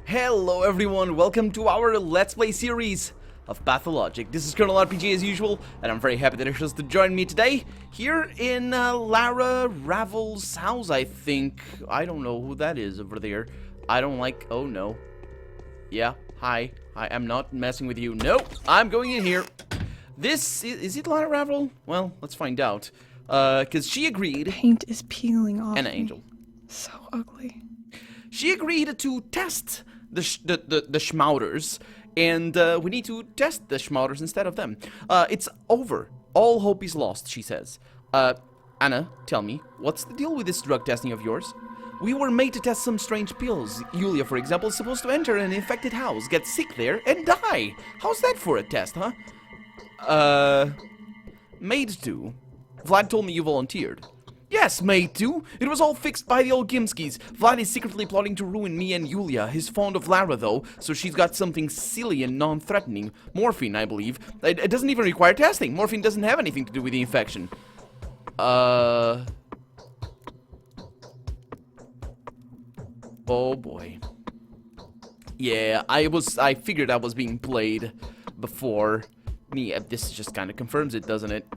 Hello everyone, welcome to our Let's Play series of Pathologic. This is Colonel RPG as usual, and I'm very happy that you're to join me today here in Lara Ravel's house, I think. I don't know who that is over there. I don't like... oh no. Yeah, hi. I'm not messing with you. No, I'm going in here. This... is it Lara Ravel? Well, let's find out. Because she agreed... Paint is peeling off An me. angel. So ugly. She agreed to test the schmouters, and we need to test the schmouters instead of them. It's over. All hope is lost, she says. Anna, tell me, what's the deal with this drug testing of yours? We were made to test some strange pills. Yulia, for example, is supposed to enter an infected house, get sick there, and die. How's that for a test, huh? Made to. Vlad told me you volunteered. Yes, made to. It was all fixed by the old Gimskis. Vlad is secretly plotting to ruin me and Yulia. He's fond of Lara, though, so she's got something silly and non-threatening. Morphine, I believe. It doesn't even require testing. Morphine doesn't have anything to do with the infection. Oh, boy. Yeah, I figured I was being played before. This just kind of confirms it, doesn't it?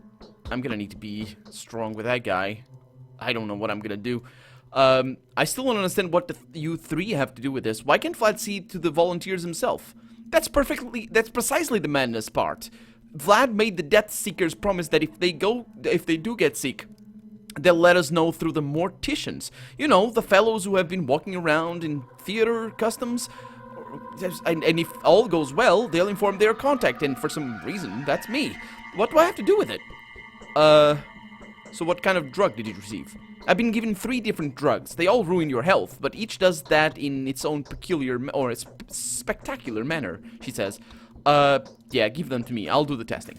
I'm gonna need to be strong with that guy. I don't know what I'm gonna do. I still don't understand what you three have to do with this. Why can't Vlad see to the volunteers himself? That's precisely the madness part. Vlad made the Death Seekers promise that if they do get sick, they'll let us know through the morticians. You know, the fellows who have been walking around in theater customs. And if all goes well, they'll inform their contact, and for some reason, that's me. What do I have to do with it? So what kind of drug did you receive? I've been given 3 different drugs. They all ruin your health, but each does that in its own peculiar or spectacular manner, she says. Yeah, give them to me. I'll do the testing.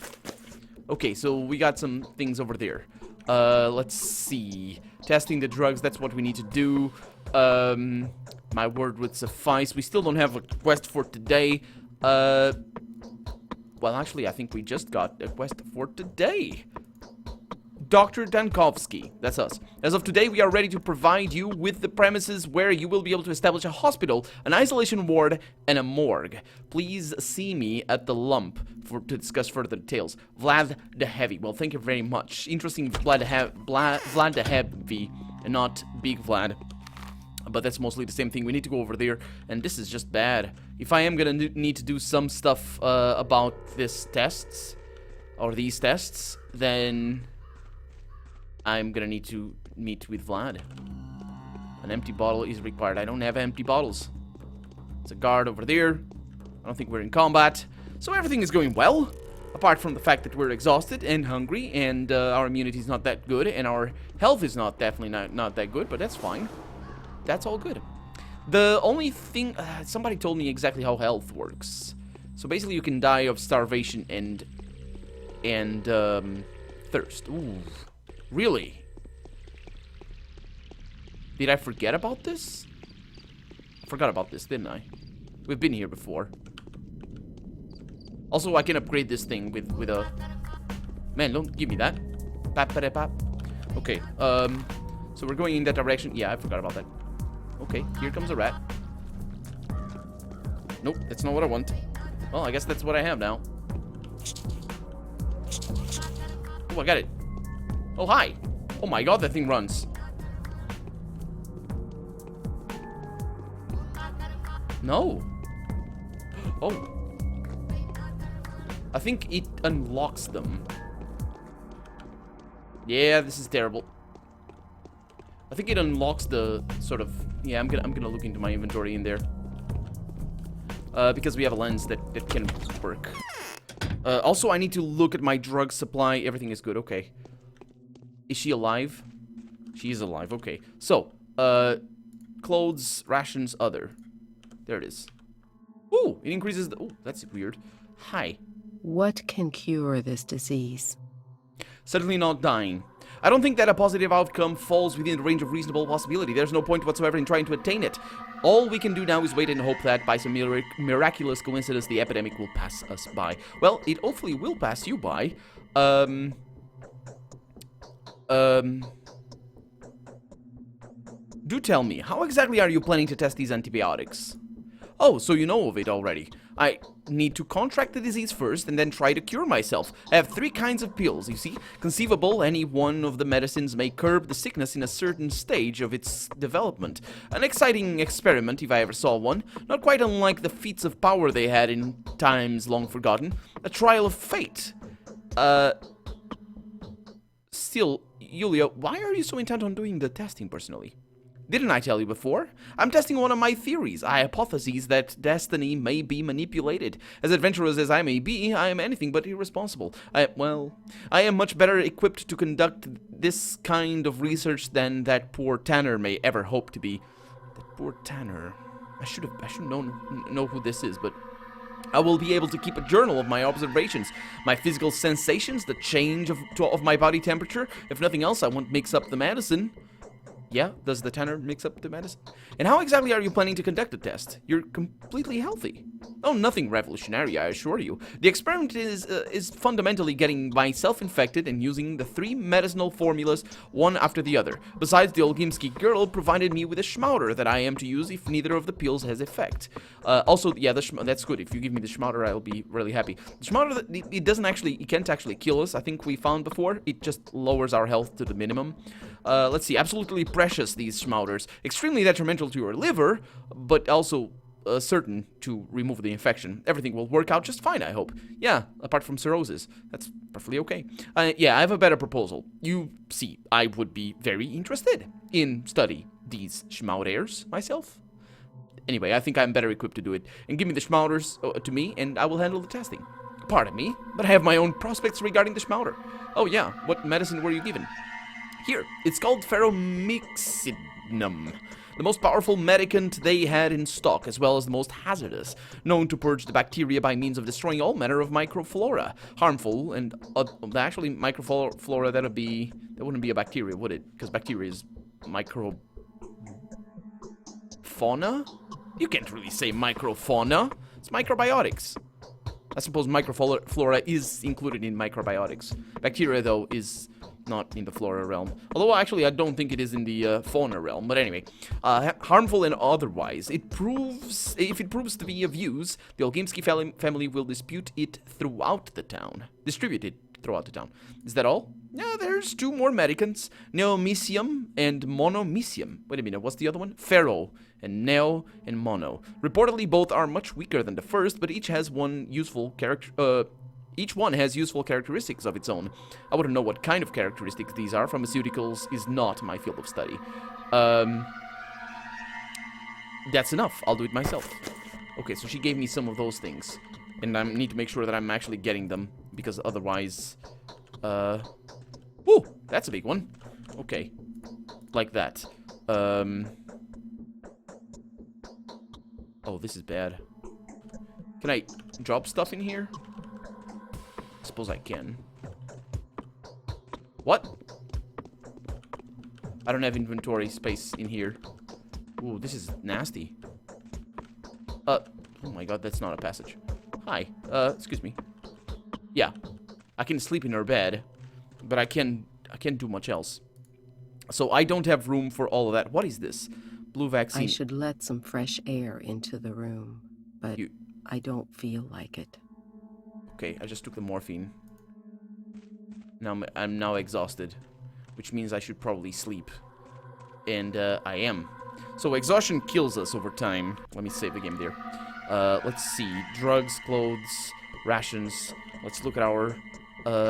Okay, so we got some things over there. Let's see. Testing the drugs, that's what we need to do. My word would suffice. We still don't have a quest for today. Well, actually, I think we just got a quest for today. Dr. Dankovsky, that's us. As of today, we are ready to provide you with the premises where you will be able to establish a hospital, an isolation ward, and a morgue. Please see me at the lump to discuss further details. Vlad the Heavy. Well, thank you very much. Interesting, Vlad the Heavy, and not Big Vlad. But that's mostly the same thing. We need to go over there, and this is just bad. If I am gonna need to do some stuff about these tests, then I'm gonna need to meet with Vlad. An empty bottle is required. I don't have empty bottles. There's a guard over there. I don't think we're in combat. So everything is going well. Apart from the fact that we're exhausted and hungry, and our immunity is not that good, and our health is definitely not that good, but that's fine. That's all good. The only thing... somebody told me exactly how health works. So basically you can die of starvation and thirst. Ooh. Really? Did I forget about this? I forgot about this, didn't I? We've been here before. Also, I can upgrade this thing with a... Man, don't give me that. Pap. Okay, so we're going in that direction. Yeah, I forgot about that. Okay, here comes a rat. Nope, that's not what I want. Well, I guess that's what I have now. Oh, I got it. Oh, hi. Oh my god, that thing runs. No. Oh. I think it unlocks them. Yeah, this is terrible. I think it unlocks the sort of... Yeah, I'm gonna look into my inventory in there. Because we have a lens that can work. Also, I need to look at my drug supply. Everything is good, okay. Is she alive? She is alive, okay. So, clothes, rations, other. There it is. Ooh, it increases the... Ooh, that's weird. Hi. What can cure this disease? Certainly not dying. I don't think that a positive outcome falls within the range of reasonable possibility. There's no point whatsoever in trying to attain it. All we can do now is wait and hope that, by some miraculous coincidence, the epidemic will pass us by. Well, it hopefully will pass you by. Do tell me, how exactly are you planning to test these antibiotics? Oh, so you know of it already. I need to contract the disease first and then try to cure myself. I have 3 kinds of pills, you see. Conceivable, any one of the medicines may curb the sickness in a certain stage of its development. An exciting experiment, if I ever saw one. Not quite unlike the feats of power they had in times long forgotten. A trial of fate. Still, Yulia, why are you so intent on doing the testing personally? Didn't I tell you before? I'm testing one of my theories. I hypotheses that destiny may be manipulated. As adventurous as I may be, I am anything but irresponsible. I am much better equipped to conduct this kind of research than that poor Tanner may ever hope to be. That poor Tanner. I should know who this is, but I will be able to keep a journal of my observations, my physical sensations, the change of my body temperature. If nothing else, I won't mix up the medicine. Yeah, does the Tanner mix up the medicine? And how exactly are you planning to conduct the test? You're completely healthy. Oh, nothing revolutionary, I assure you. The experiment is fundamentally getting myself infected and using the 3 medicinal formulas one after the other. Besides, the Olgimsky girl provided me with a schmauder that I am to use if neither of the pills has effect. Also, yeah, that's good. If you give me the schmauder, I'll be really happy. The schmauder, it can't actually kill us. I think we found before. It just lowers our health to the minimum. Let's see, absolutely precious, these schmauders. Extremely detrimental to your liver, but also certain to remove the infection. Everything will work out just fine, I hope. Yeah, apart from cirrhosis. That's perfectly okay. Yeah, I have a better proposal. You see, I would be very interested in study these schmauders myself. Anyway, I think I'm better equipped to do it. And give me the schmauders to me, and I will handle the testing. Pardon me, but I have my own prospects regarding the schmauder. Oh yeah, what medicine were you given? Here, it's called ferromyxidum, the most powerful medicament they had in stock, as well as the most hazardous, known to purge the bacteria by means of destroying all manner of microflora. Harmful, and actually microflora, that wouldn't be a bacteria, would it? Because bacteria is microfauna? You can't really say microfauna. It's microbiotics. I suppose microflora is included in microbiotics. Bacteria, though, is not in the flora realm. Although, actually, I don't think it is in the fauna realm. But anyway, harmful and otherwise. If it proves to be of use, the Olgimsky family will distribute it throughout the town. Is that all? Yeah, there's 2 more medicaments. Neomycium and monomycium. Wait a minute, what's the other one? Ferro and neo and mono. Reportedly, both are much weaker than the first, but each has one useful character. Each one has useful characteristics of its own. I wouldn't know what kind of characteristics these are. Pharmaceuticals is not my field of study. That's enough. I'll do it myself. Okay, so she gave me some of those things. And I need to make sure that I'm actually getting them, because otherwise... Woo! That's a big one. Okay. Like that. Oh, this is bad. Can I drop stuff in here? I suppose I can. What? I don't have inventory space in here. Ooh, this is nasty. Oh my god, that's not a passage. Hi, excuse me. Yeah, I can sleep in her bed, but I can't do much else. So I don't have room for all of that. What is this? Blue vaccine. I should let some fresh air into the room, but I don't feel like it. Okay, I just took the morphine. Now I'm now exhausted, which means I should probably sleep. And I am. So exhaustion kills us over time. Let me save the game there. Let's see. Drugs, clothes, rations. Let's look at our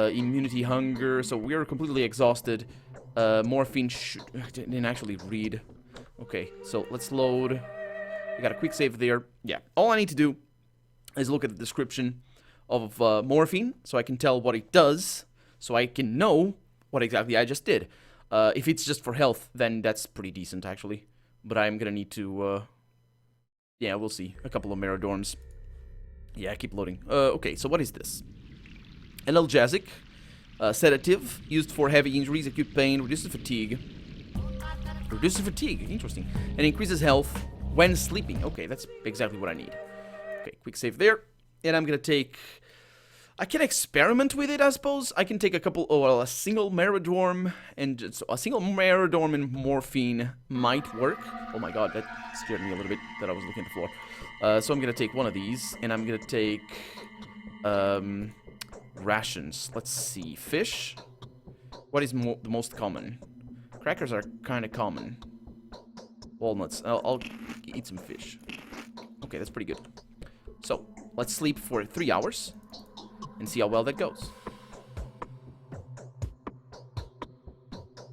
immunity, hunger. So we are completely exhausted. Morphine didn't actually read. Okay, so let's load. We got a quick save there. Yeah, all I need to do is look at the description of morphine, so I can tell what it does, so I can know what exactly I just did. If it's just for health, then that's pretty decent, actually. But I'm gonna need to, yeah, we'll see. A couple of Merodorms. Yeah, keep loading. Okay, so what is this? Analgesic, sedative, used for heavy injuries, acute pain, reduces fatigue. Reduces fatigue, interesting. And increases health when sleeping. Okay, that's exactly what I need. Okay, quick save there. And I'm gonna take... I can experiment with it, I suppose. I can take a couple... Oh, well, a single Merodorm and... So a single Merodorm and morphine might work. Oh my god, that scared me a little bit that I was looking at the floor. So I'm gonna take one of these, and I'm gonna take rations. Let's see, fish. What is the most common? Crackers are kind of common. Walnuts. I'll eat some fish. Okay, that's pretty good. So let's sleep for 3 hours and see how well that goes.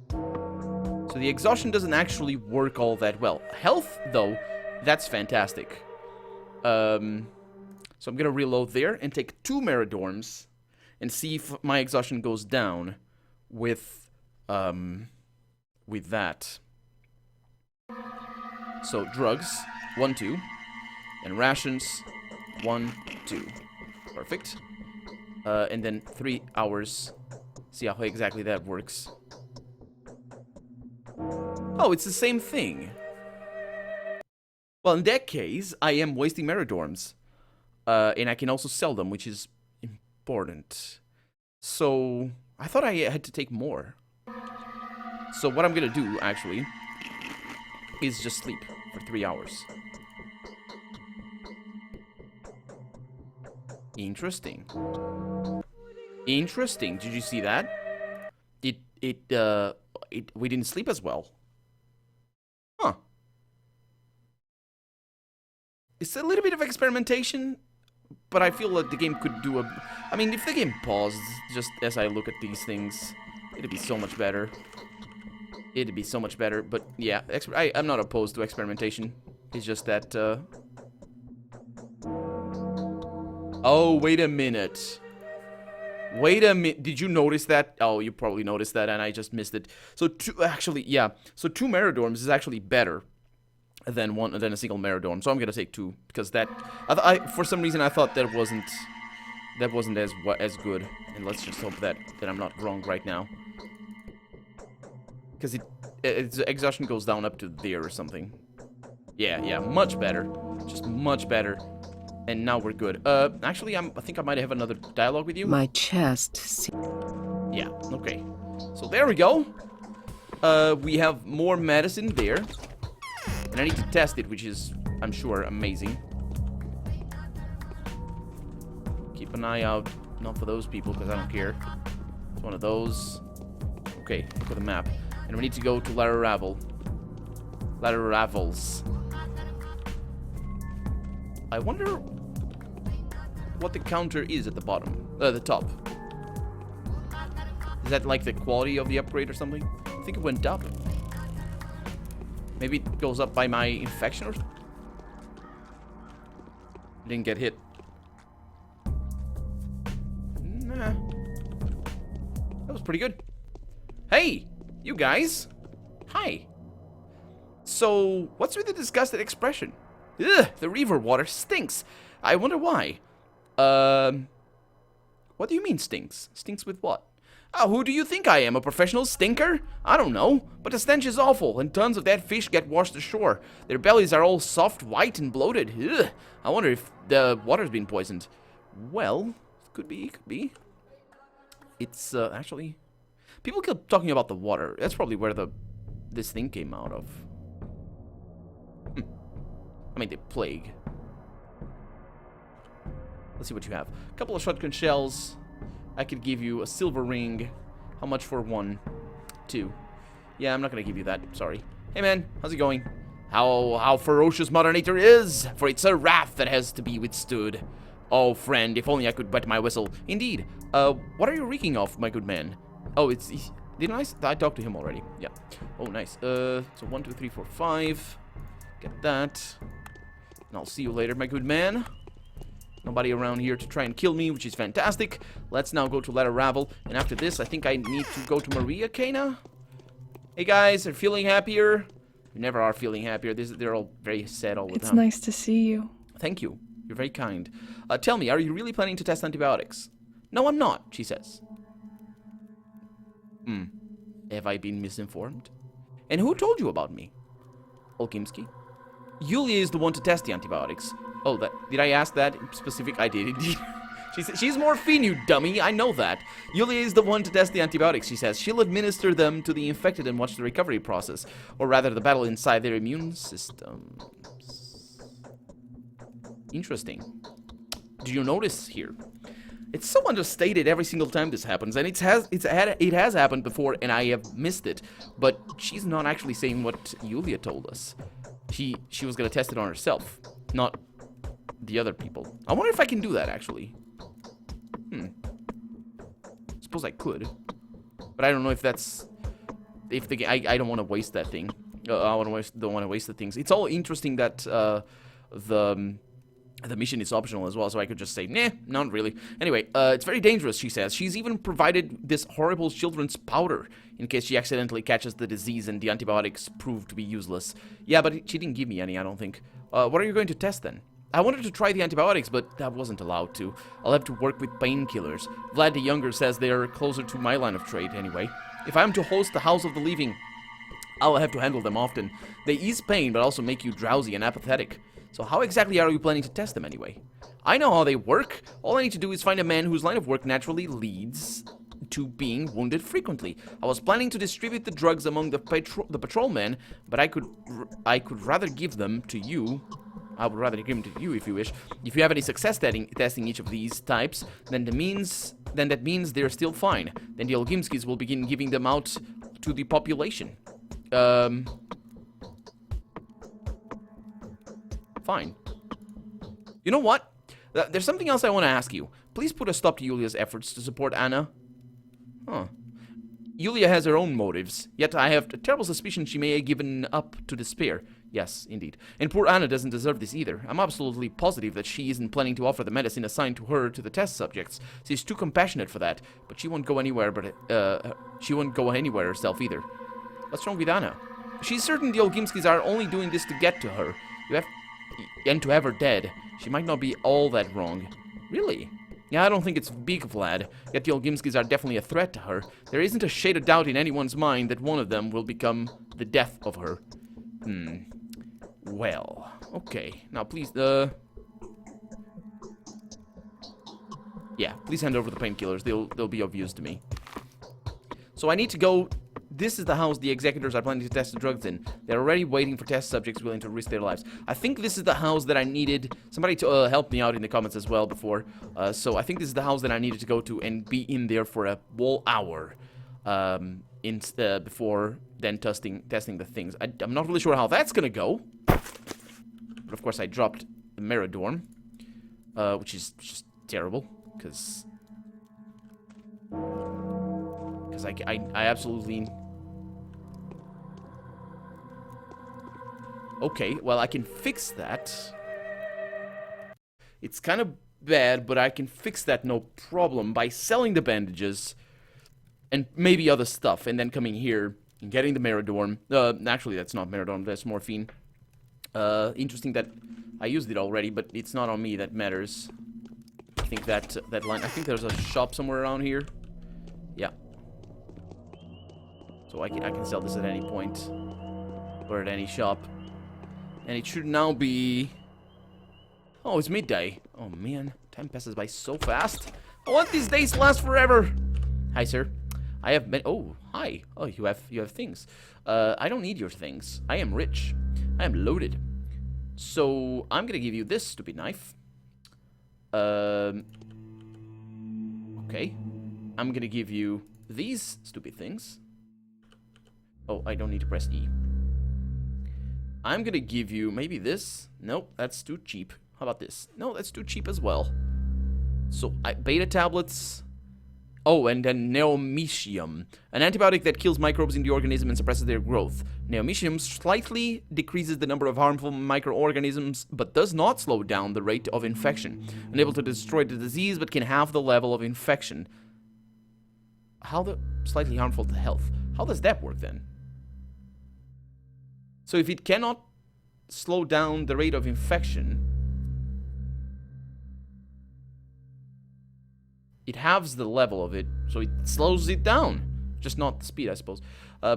So the exhaustion doesn't actually work all that well. Health, though, that's fantastic. So I'm gonna reload there and take 2 Meridorms and see if my exhaustion goes down with that. So drugs, 1, 2, and rations, 1, 2. Perfect. And then 3 hours. See how exactly that works. Oh, it's the same thing. Well, in that case, I am wasting Meridorms. And I can also sell them, which is important. So, I thought I had to take more. So what I'm gonna do, actually, is just sleep for 3 hours. Interesting. Interesting. Did you see that? We didn't sleep as well. Huh. It's a little bit of experimentation, but I feel like the game could do I mean, if the game paused just as I look at these things, it'd be so much better. It'd be so much better, but yeah, I'm not opposed to experimentation. It's just that, Oh, wait a minute. Wait a minute. Did you notice that? Oh, you probably noticed that, and I just missed it. So, actually, yeah. So, 2 Meridorms is actually better than a single Meridorm. So, I'm gonna take 2, because that... for some reason, I thought that wasn't as good. And let's just hope that I'm not wrong right now. Because its exhaustion goes down up to there or something. Yeah, much better. Just much better. And now we're good. Actually, I think I might have another dialogue with you. My chest. Yeah, okay. So there we go. We have more medicine there. And I need to test it, which is, I'm sure, amazing. Keep an eye out. Not for those people, because I don't care. It's one of those. Okay, look at the map. And we need to go to Ladder Ravels. I wonder what the counter is at the bottom. The top. Is that like the quality of the upgrade or something? I think it went up. Maybe it goes up by my infection or something? Didn't get hit. Nah. That was pretty good. Hey! You guys! Hi! So, what's with the disgusted expression? Ugh, the river water stinks. I wonder why. What do you mean stinks? Stinks with what? Oh, who do you think I am? A professional stinker? I don't know, but the stench is awful, and tons of dead fish get washed ashore. Their bellies are all soft, white, and bloated. Ugh. I wonder if the water's been poisoned. Well, could be. It's, actually... People keep talking about the water. That's probably where this thing came out of. I mean, the plague. Let's see what you have. A couple of shotgun shells. I could give you a silver ring. How much for 1? 2. Yeah, I'm not gonna give you that. Sorry. Hey, man. How's it going? How ferocious Mother Nature is, for it's a wrath that has to be withstood. Oh, friend, if only I could wet my whistle. Indeed. What are you reeking of, my good man? Oh, didn't I talked to him already. Yeah. Oh, nice. So 1, 2, 3, 4, 5. Get that. And I'll see you later, my good man. Nobody around here to try and kill me, which is fantastic. Let's now go to Ladder Ravel. And after this, I think I need to go to Maria Cana. Hey, guys, are you feeling happier? You never are feeling happier. They're all very sad all the time. It's nice to see you. Thank you. You're very kind. Tell me, are you really planning to test antibiotics? No, I'm not, she says. Have I been misinformed? And who told you about me? Olkimski. Yulia is the one to test the antibiotics. Oh, did I ask that in specific? I did indeed. She said, she's morphine, you dummy. I know that. Yulia is the one to test the antibiotics, she says. She'll administer them to the infected and watch the recovery process. Or rather, the battle inside their immune systems. Interesting. Do you notice here? It's so understated every single time this happens, and it has happened before, and I have missed it. But she's not actually saying what Yulia told us. She was gonna test it on herself, not the other people. I wonder if I can do that actually. Suppose I could, but I don't know if that's I don't want to waste that thing. Don't want to waste the things. It's all interesting that the mission is optional as well, so I could just say, nah, not really. Anyway, it's very dangerous, she says. She's even provided this horrible children's powder in case she accidentally catches the disease and the antibiotics prove to be useless. Yeah, but she didn't give me any, I don't think. What are you going to test then? I wanted to try the antibiotics, but that wasn't allowed to. I'll have to work with painkillers. Vlad the Younger says they're closer to my line of trade anyway. If I'm to host the House of the Living, I'll have to handle them often. They ease pain, but also make you drowsy and apathetic. So how exactly are you planning to test them anyway? I know how they work. All I need to do is find a man whose line of work naturally leads to being wounded frequently. I was planning to distribute the drugs among the patrolmen, but I could rather give them to you. I would rather give them to you if you wish. If you have any success testing each of these types, then that means they're still fine. Then the Olgimskis will begin giving them out to the population. Fine. You know what? There's something else I want to ask you. Please put a stop to Yulia's efforts to support Anna. Huh. Yulia has her own motives, yet I have a terrible suspicion she may have given up to despair. Yes, indeed. And poor Anna doesn't deserve this either. I'm absolutely positive that she isn't planning to offer the medicine assigned to her to the test subjects. She's too compassionate for that, but she won't go anywhere herself either. What's wrong with Anna? She's certain the Olgimskis are only doing this to get to her. And to have her dead. She might not be all that wrong. Really? Yeah, I don't think it's big, Vlad. Yet the Olgimskis are definitely a threat to her. There isn't a shade of doubt in anyone's mind that one of them will become the death of her. Well, okay. Now, please, yeah, please hand over the painkillers. They'll be of use to me. So I need to go. This is the house the executors are planning to test the drugs in. They're already waiting for test subjects willing to risk their lives. I think this is the house that I needed somebody to help me out in the comments as well before. So I think this is the house that I needed to go to and be in there for a whole hour before then testing the things. I'm not really sure how that's gonna go. But of course I dropped the Meridorm, which is just terrible because I absolutely... Okay, well, I can fix that. It's kind of bad, but I can fix that no problem by selling the bandages and maybe other stuff, and then coming here and getting the Meridorm. Actually, that's not Meridorm, that's morphine. Interesting that I used it already, but it's not on me that matters. I think that line... I think there's a shop somewhere around here. Yeah. So I can sell this at any point. Or at any shop. And it should now be... Oh, it's midday. Oh, man. Time passes by so fast. I want these days to last forever. Hi, sir. I have been... Oh, hi. Oh, you have things. I don't need your things. I am rich. I am loaded. So, I'm gonna give you this stupid knife. Okay. I'm gonna give you these stupid things. Oh, I don't need to press E. I'm gonna give you maybe this. Nope, that's too cheap. How about this? No, that's too cheap as well. So, beta tablets. Oh, and then neomycium, an antibiotic that kills microbes in the organism and suppresses their growth. Neomycium slightly decreases the number of harmful microorganisms, but does not slow down the rate of infection. Unable to destroy the disease, but can halve the level of infection. Slightly harmful to health. How does that work then? So if it cannot slow down the rate of infection, it halves the level of it, so it slows it down. Just not the speed, I suppose.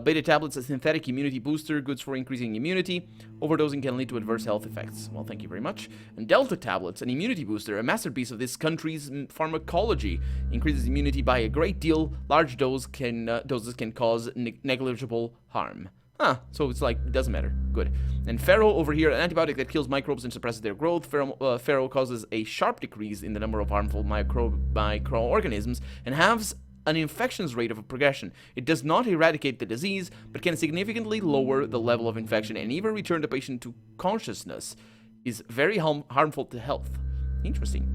Beta tablets, a synthetic immunity booster, goods for increasing immunity. Overdosing can lead to adverse health effects. Well, thank you very much. And delta tablets, an immunity booster, a masterpiece of this country's pharmacology. Increases immunity by a great deal. Large doses can cause negligible harm. Huh, so it's like, it doesn't matter. Good. And Ferro over here, an antibiotic that kills microbes and suppresses their growth. Ferro causes a sharp decrease in the number of harmful microorganisms and has an infections rate of progression. It does not eradicate the disease, but can significantly lower the level of infection and even return the patient to consciousness. Is very harmful to health. Interesting.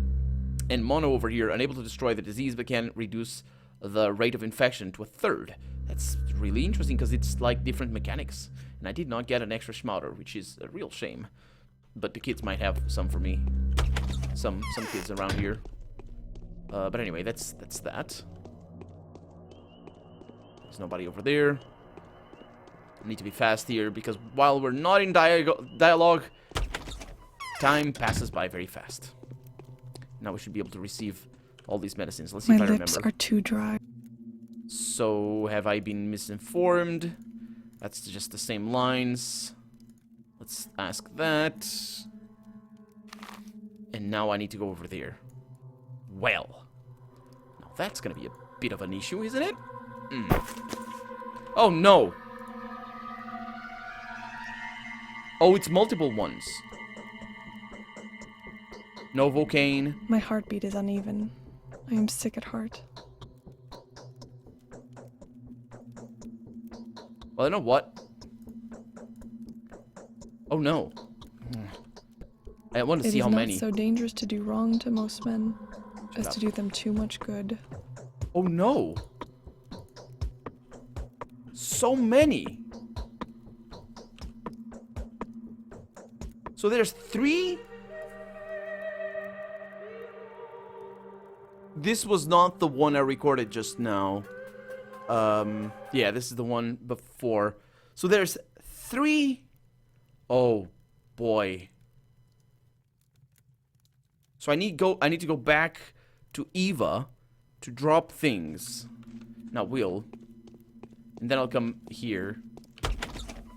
And Mono over here, unable to destroy the disease, but can reduce the rate of infection to 1/3. That's really interesting because it's like different mechanics. And I did not get an extra Schmauder, which is a real shame. But the kids might have some for me. Some kids around here. But anyway, that's that. There's nobody over there. I need to be fast here because while we're not in dialogue, time passes by very fast. Now we should be able to receive all these medicines. Let's see if I remember. My lips are too dry. So, have I been misinformed? That's just the same lines. Let's ask that. And now I need to go over there. Well. Now that's gonna be a bit of an issue, isn't it? Oh, no. Oh, it's multiple ones. Novocaine. My heartbeat is uneven. I am sick at heart. Well, you know what? Oh, no. I want to see how many. It is not so dangerous to do wrong to most men as to do them too much good. Oh, no. So many. So there's 3? This was not the one I recorded just now. Yeah, this is the one before. So there's 3. Oh, boy. So I need to go back to Eva to drop things. Now Will. And then I'll come here.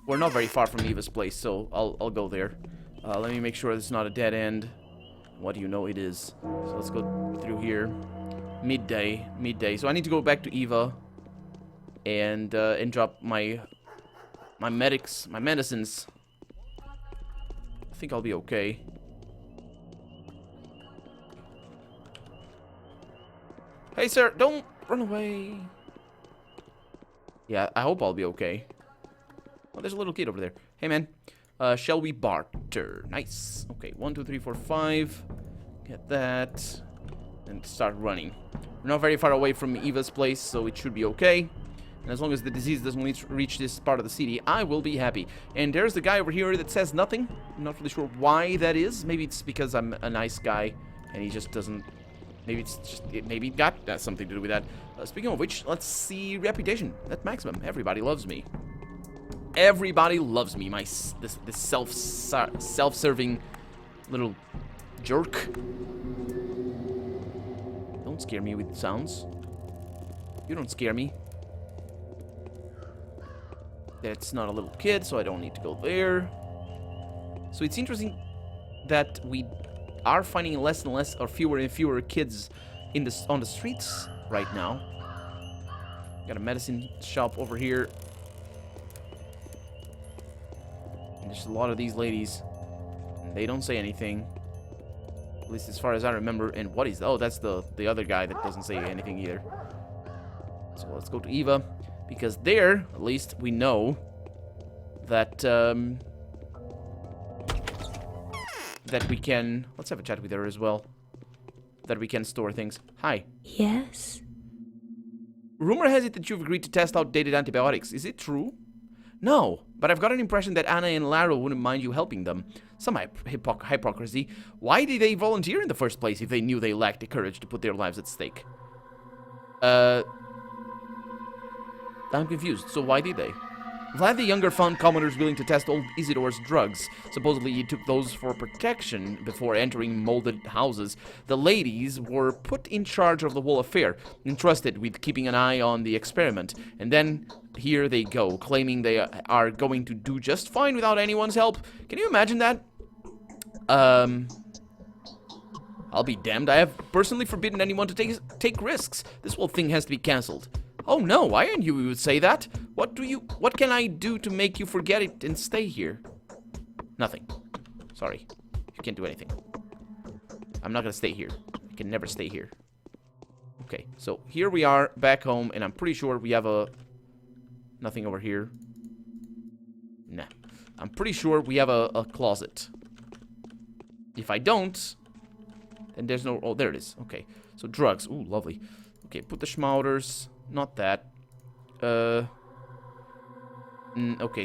We're not very far from Eva's place, so I'll go there. Let me make sure it's not a dead end. What do you know it is? So let's go through here. Midday. So I need to go back to Eva and drop my medicines. I think I'll be okay. Hey, sir, don't run away. Yeah, I hope I'll be okay. Oh, there's a little kid over there. Hey, man. Shall we barter? Nice. Okay, 1, 2, 3, 4, 5. Get that. And start running. We're not very far away from Eva's place, so it should be okay. And as long as the disease doesn't reach this part of the city, I will be happy. And there's the guy over here that says nothing. I'm not really sure why that is. Maybe it's because I'm a nice guy, and he just doesn't... Maybe it's just... Maybe that has something to do with that. Speaking of which, let's see reputation. At maximum. Everybody loves me. Everybody loves me. This self-serving little jerk. Don't scare me with sounds. You don't scare me. That's not a little kid, so I don't need to go there. So it's interesting that we are finding less and less, or fewer and fewer kids on the streets right now. Got a medicine shop over here. And there's a lot of these ladies. And they don't say anything. At least as far as I remember. And what is... Oh, that's the other guy that doesn't say anything either. So let's go to Eva. Because there, at least, we know that, that we can... Let's have a chat with her as well. That we can store things. Hi. Yes? Rumor has it that you've agreed to test outdated antibiotics. Is it true? No, but I've got an impression that Anna and Lara wouldn't mind you helping them. Some hypocrisy. Why did they volunteer in the first place if they knew they lacked the courage to put their lives at stake? I'm confused. So why did they? Vlad the Younger found commoners willing to test old Isidore's drugs. Supposedly he took those for protection before entering molded houses. The ladies were put in charge of the whole affair, entrusted with keeping an eye on the experiment. And then here they go, claiming they are going to do just fine without anyone's help. Can you imagine that? I'll be damned. I have personally forbidden anyone to take risks. This whole thing has to be cancelled. Oh no, why aren't you would say that? What can I do to make you forget it and stay here? Nothing. Sorry. You can't do anything. I'm not gonna stay here. I can never stay here. Okay, so here we are back home, and I'm pretty sure we have nothing over here. Nah. I'm pretty sure we have a closet. If I don't, then there's no... Oh, there it is. Okay. So drugs. Ooh, lovely. Okay, put the schmauters. Not that. Okay,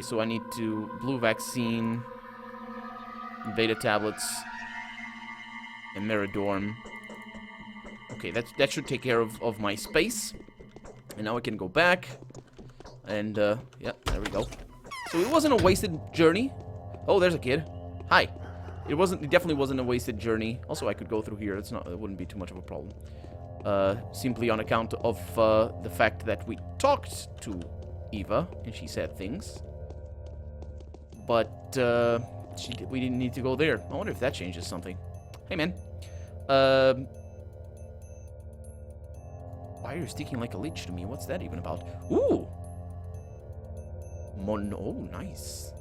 so I need to... Blue vaccine. Beta tablets. And Meridorm. Okay, that should take care of my space. And now I can go back. And, yeah, there we go. So it wasn't a wasted journey. Oh, there's a kid. Hi. It definitely wasn't a wasted journey. Also, I could go through here. It wouldn't be too much of a problem. Simply on account of the fact that we talked to Eva and she said things. But we didn't need to go there. I wonder if that changes something. Hey, man. Why are you sticking like a leech to me? What's that even about? Ooh! Oh, nice.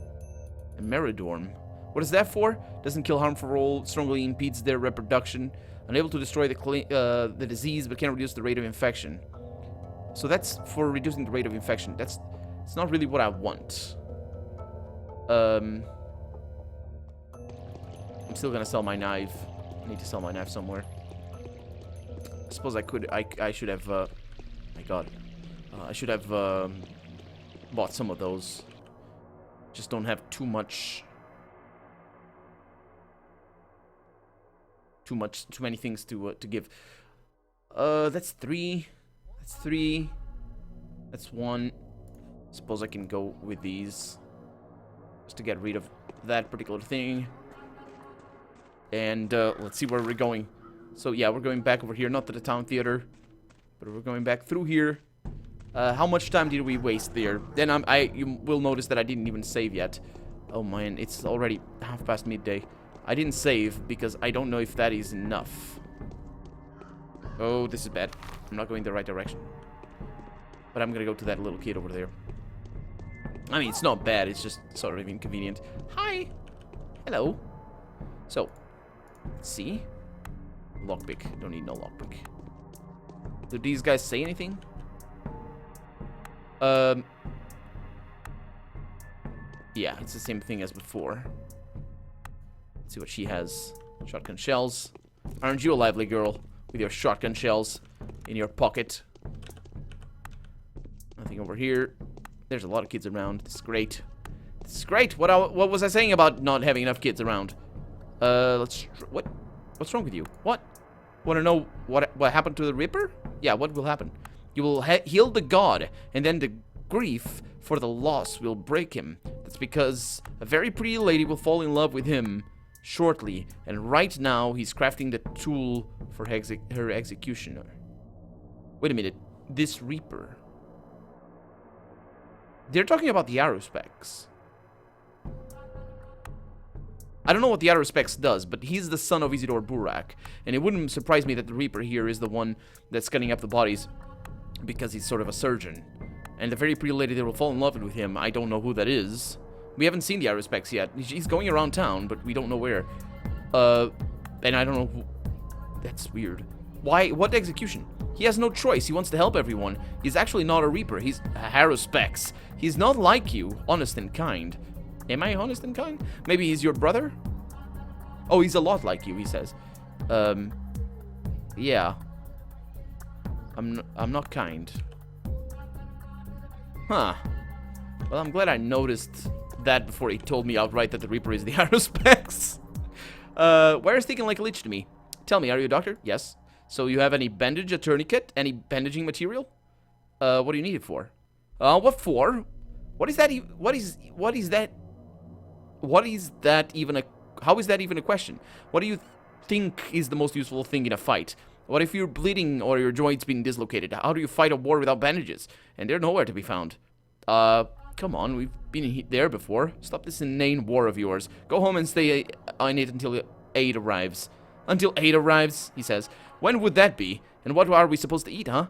A Meridorm. What is that for? Doesn't kill harmful all, strongly impedes their reproduction. Unable to destroy the disease, but can reduce the rate of infection. So that's for reducing the rate of infection. It's not really what I want. I'm still gonna sell my knife. I need to sell my knife somewhere. I suppose I could. I should have. My God. I should have bought some of those. Just don't have too many things to give. That's 3. That's 3. That's 1. Suppose I can go with these just to get rid of that particular thing. And let's see where we're going. So yeah, we're going back over here, not to the town theater, but we're going back through here. How much time did we waste there? Then you will notice that I didn't even save yet. Oh man, it's already past midday. I didn't save because I don't know if that is enough. Oh, this is bad. I'm not going the right direction. But I'm gonna go to that little kid over there. I mean, it's not bad. It's just sort of inconvenient. Hi. Hello. So, let's see. Lockpick. Don't need no lockpick. Do these guys say anything? Yeah, it's the same thing as before. Let's see what she has. Shotgun shells. Aren't you a lively girl with your shotgun shells in your pocket? Nothing over here. There's a lot of kids around. This is great. This is great. What was I saying about not having enough kids around? What's wrong with you? What? Want to know what happened to the Ripper? Yeah, what will happen? You will heal the god, and then the grief for the loss will break him. That's because a very pretty lady will fall in love with him shortly, and right now he's crafting the tool for her executioner. Wait a minute. This Reaper. They're talking about the arrow specs. I don't know what the arrow specs does, but he's the son of Isidore Burak, and it wouldn't surprise me that the Reaper here is the one that's cutting up the bodies because he's sort of a surgeon. And the very pretty lady that will fall in love with him, I don't know who that is. We haven't seen the arrow specs yet. He's going around town, but we don't know where. And I don't know who... That's weird. Why? What execution? He has no choice. He wants to help everyone. He's actually not a Reaper. He's a arrow specs. He's not like you, honest and kind. Am I honest and kind? Maybe he's your brother? Oh, he's a lot like you, he says. Yeah. I'm not kind. Huh. Well, I'm glad I noticed that before he told me outright that the Reaper is the arrow specs. Why are you sticking like a leech to me? Tell me, are you a doctor? Yes. So you have any bandage, a tourniquet, any bandaging material? What do you need it for? What for? What is that? What is that? What is that even a... How is that even a question? What do you think is the most useful thing in a fight? What if you're bleeding or your joints being dislocated? How do you fight a war without bandages? And they're nowhere to be found. Come on, we've been there before. Stop this inane war of yours. Go home and stay on it until aid arrives. Until aid arrives, he says. When would that be? And what are we supposed to eat, huh?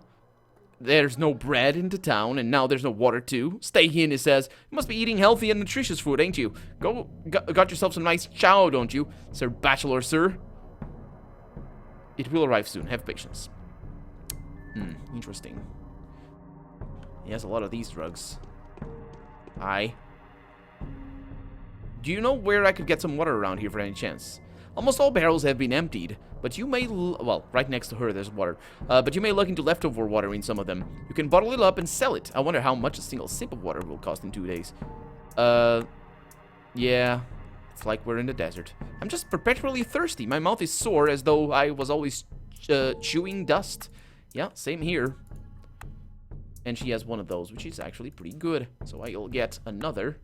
there's no bread into town, and now there's no water too. Stay in, he says. You must be eating healthy and nutritious food, ain't you? Got yourself some nice chow, don't you, Sir Bachelor, sir? It will arrive soon. Have patience. Interesting. He has a lot of these drugs. Do you know where I could get some water around here for any chance? Almost all barrels have been emptied, but you may... well, right next to her there's water. But you may look into leftover water in some of them. You can bottle it up and sell it. I wonder how much a single sip of water will cost in 2 days. Yeah. It's like we're in the desert. I'm just perpetually thirsty. My mouth is sore as though I was always chewing dust. Yeah, same here. And she has one of those, which is actually pretty good. So I'll get another.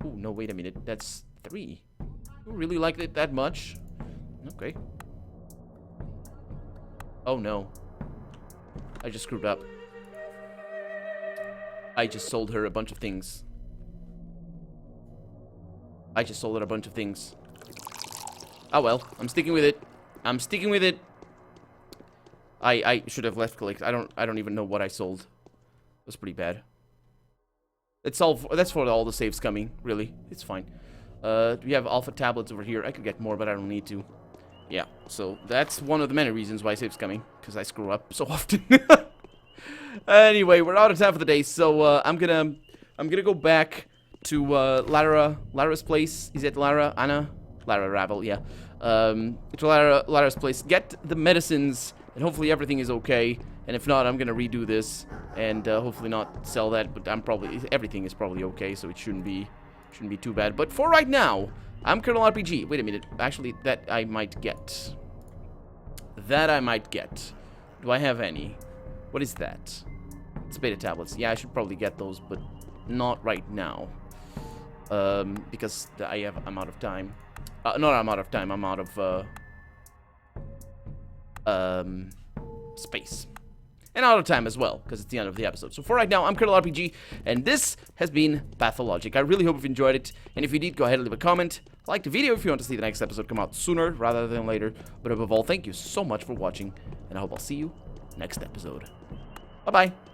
Oh, no, wait a minute. That's 3. You really liked it that much? Okay. Oh, no. I just screwed up. I just sold her a bunch of things. Oh, well. I'm sticking with it. I should have left clicked. I don't even know what I sold. It was pretty bad. That's for all the saves coming, really. It's fine. We have alpha tablets over here. I could get more, but I don't need to. Yeah, so that's one of the many reasons why saves coming, because I screw up so often. Anyway, we're out of time for the day, so I'm gonna go back to Lara's place. Is it Lara? Anna? Lara Ravel, yeah. To Lara's place. Get the medicines, and hopefully everything is okay. And if not, I'm gonna redo this and hopefully not sell that. But everything is probably okay, so it shouldn't be too bad. But for right now, I'm Colonel RPG. Wait a minute, actually, that I might get. Do I have any? What is that? It's beta tablets. Yeah, I should probably get those, but not right now. Because I'm out of time. Not I'm out of time. I'm out of space. And out of time as well, because it's the end of the episode. So for right now, I'm Colonel RPG, and this has been Pathologic. I really hope you've enjoyed it, and if you did, go ahead and leave a comment. Like the video if you want to see the next episode come out sooner rather than later. But above all, thank you so much for watching, and I hope I'll see you next episode. Bye-bye.